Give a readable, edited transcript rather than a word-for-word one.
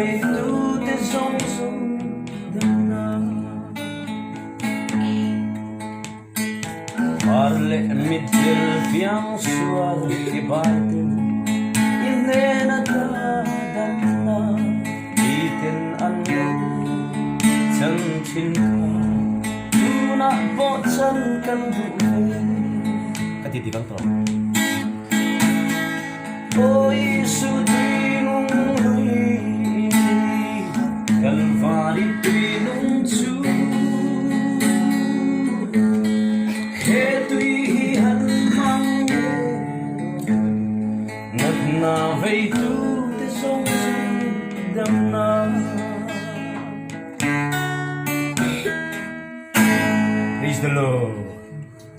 phải tu te song song đam na parle middel fiang suar ke batin inena ta dan na itin an chan chin ka tuna po chan kan du katitibang to oi su tingung hui kalvari tinung chu he tui han mang nat na vei tu te song dam na praise the Lord.